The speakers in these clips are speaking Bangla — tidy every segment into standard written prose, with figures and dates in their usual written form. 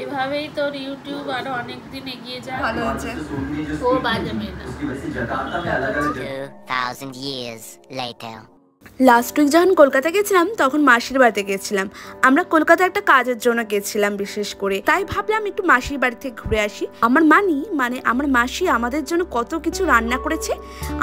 এভাবেই তোর ইউটিউব আরো অনেক দিন এগিয়ে যায়। ভালো আছে। ও বাজে মেয়ে না। 2000 years later. লাস্ট উইক যখন কলকাতা গেছিলাম তখন মাসির বাড়িতে গেছিলাম। আমরা কলকাতা একটা কাজের জন্য গেছিলাম বিশেষ করে, তাই ভাবলাম একটু মাসির বাড়ি থেকে ঘুরে আসি। আমার আমার মাসি আমাদের জন্য কত কিছু রান্না করেছে,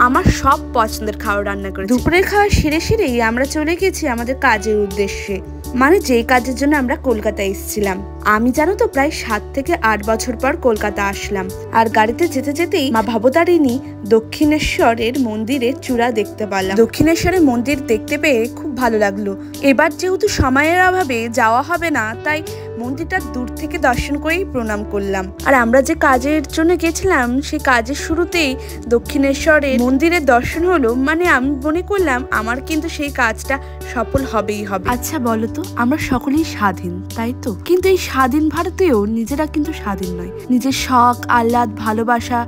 আমার সব পছন্দের খাবার রান্না করেছে। দুপুরের খাওয়া সেরেই আমরা চলে গেছি আমাদের কাজের উদ্দেশ্যে, মানে যেই কাজের জন্য আমরা কলকাতায় এসেছিলাম। আমি জানো তো প্রায় 7 থেকে 8 বছর পর কলকাতা আসলাম, আর গাড়িতে যেতে যেতেই মা ভবতারিণী দক্ষিণেশ্বরের মন্দিরের চূড়া দেখতে পারলাম। দক্ষিণেশ্বরের মন্দির দেখতে পেয়ে খুব ভালো লাগলো। এবার যেহেতু সময়ের অভাবে যাওয়া হবে না, তাই মন্দিরটা দূর থেকে দর্শন করেই প্রণাম করলাম। আর আমরা যে কাজের জন্য গেছিলাম সেই কাজের শুরুতেই দক্ষিণেশ্বরের মন্দিরের দর্শন হলো, মানে আমি মনে করলাম আমার কিন্তু সেই কাজটা সফল হবেই হবে। আচ্ছা বলো তো, আমরা সকলেই স্বাধীন তাই তো, কিন্তু এই স্বাধীন ভারতেও নিজেরা কিন্তু স্বাধীন নয়। নিজের শখ, আহ্লাদ, ভালোবাসা,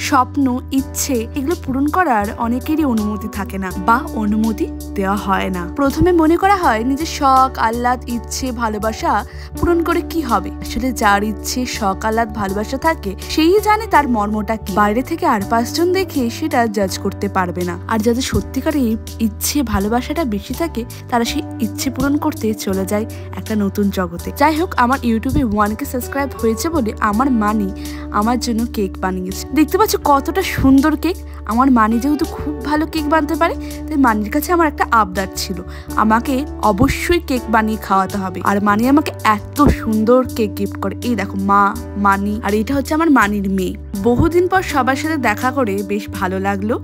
স্বপ্ন, ইচ্ছে এগুলো পূরণ করার অনেকেরই অনুমতি থাকে না বা অনুমতি দেওয়া হয় না। প্রথমে মনে করা হয় নিজের শখ, আহ্লাদ, ইচ্ছে, ভালোবাসা পূরণ করে কি হবে। আসলে যার ইচ্ছে, শখ, আহ্লাদ, ভালোবাসা থাকে সেই জানে তার মর্মটা কি। বাইরে থেকে আর 5 জন দেখে সেটা জাজ করতে পারবে না। আর যাদের সত্যিকারের ইচ্ছে, ভালোবাসাটা বেশি থাকে তারা সেই ইচ্ছে পূরণ করতে চলে যায় একটা নতুন জগতে। যাই হোক, আমার ইউটিউবে 1K সাবস্ক্রাইব হয়েছে বলে আমার মানি আমার জন্য কেক বানিয়েছে। দেখতে পাচ্ছ কতটা সুন্দর কেক। আমার মানি যেহেতু খুব ভালো কেক বানাতে পারে, তাই মানির কাছে আমার একটা আবদার ছিল, আমাকে অবশ্যই কেক বানিয়ে খাওয়াতে হবে। আর মানি আমাকে এত সুন্দর কেক গিফট করে। এই দেখো মানি, আর এটা হচ্ছে আমার মানির মেয়ে। বহুদিন পর সবার সাথে দেখা করে বেশ ভালো লাগলো।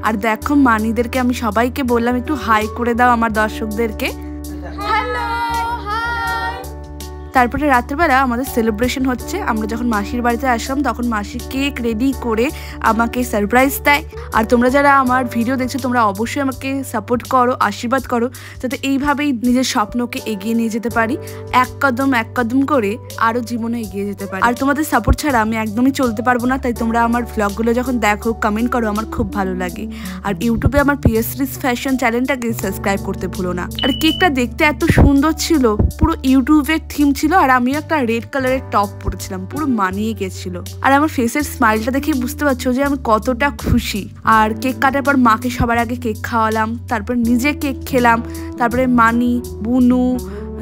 আর দেখো মানিদেরকে আমি সবাইকে বললাম একটু হাই করে দাও আমার দর্শকদেরকে। তারপরে রাত্রেবেলা আমাদের সেলিব্রেশন হচ্ছে। আমরা যখন মাসির বাড়িতে আসলাম তখন মাসি কেক রেডি করে আমাকে সারপ্রাইজ দেয়। আর তোমরা যারা আমার ভিডিও দেখছো তোমরা অবশ্যই আমাকে সাপোর্ট করো, আশীর্বাদ করো, যাতে এইভাবেই নিজের স্বপ্নকে এগিয়ে নিয়ে যেতে পারি, এক কদম করে আরো জীবনে এগিয়ে যেতে পারি। আর তোমাদের সাপোর্ট ছাড়া আমি একদমই চলতে পারবো না। তাই তোমরা আমার ভ্লগগুলো যখন দেখো, কমেন্ট করো, আমার খুব ভালো লাগে। আর ইউটিউবে আমার পিয়াশ্রীস ফ্যাশন চ্যানেলটাকে সাবস্ক্রাইব করতে ভুলো না। আর কেকটা দেখতে এত সুন্দর ছিল, পুরো ইউটিউবের থিম ছিল। আর আমি একটা রেড কালারের টপ পরেছিলাম, পুরো মানিয়ে গেছিল। আর আমার ফেসের স্মাইলটা দেখে বুঝতে পারছো যে আমি কতটা খুশি। আর কেক কাটার পর মাকে সবার আগে কেক খাওয়ালাম, তারপর নিজে কেক খেলাম, তারপরে মানি, বুনু,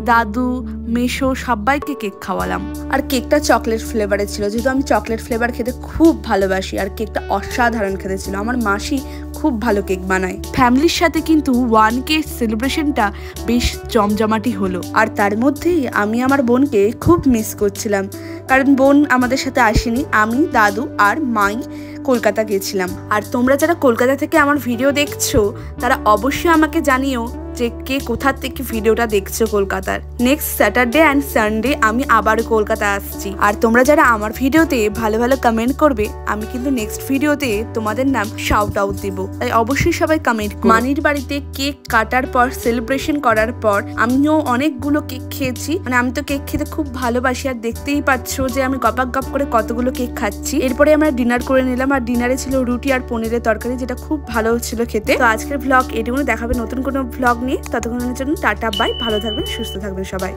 দাদু, মেশো সবাইকে কেক খাওয়ালাম। আর কেকটা চকলেট ফ্লেভারের ছিল, যেহেতু আমি চকলেট ফ্লেভার খেতে খুব ভালোবাসি। আর কেকটা অসাধারণ খেতে ছিল। আমার মাসি খুব ভালো কেক বানায়। ফ্যামিলির সাথে কিন্তু 1K সেলিব্রেশনটা বেশ জমজমাটি হলো। আর তার মধ্যেই আমি আমার বোনকে খুব মিস করছিলাম, কারণ বোন আমাদের সাথে আসেনি। আমি, দাদু আর মাই কলকাতা গেছিলাম। আর তোমরা যারা কলকাতা থেকে আমার ভিডিও দেখছো তারা অবশ্যই আমাকে জানিও যে কে কোথা থেকে ভিডিওটা দেখছো কলকাতার। নেক্সট স্যাটারডে অ্যান্ড সানডে আমি আবার কলকাতা আসছি। আর তোমরা যারা আমার ভিডিওতে ভালো ভালো কমেন্ট করবে, আমি কিন্তু নেক্সট ভিডিওতে তোমাদের নাম শাউট আউট দিব। তাই অবশ্যই সবাই কমেন্ট করো। মানির বাড়িতে কেক কাটার পর, সেলিব্রেশন করার পর আমিও অনেকগুলো কেক খেয়েছি। মানে আমি তো কেক খেতে খুব ভালোবাসি। আর দেখতেই পাচ্ছ যে আমি গপ করে কতগুলো কেক খাচ্ছি। এরপরে আমরা ডিনার করে নিলাম। আর ডিনারে ছিল রুটি আর পনিরের তরকারি, যেটা খুব ভালো ছিল খেতে। তো আজকের ভ্লগ এটুকুনি, দেখাবে নতুন কোনো ভ্লগ নিয়ে। ততক্ষণের জন্য টাটা, বাই। ভালো থাকবেন, সুস্থ থাকবেন সবাই।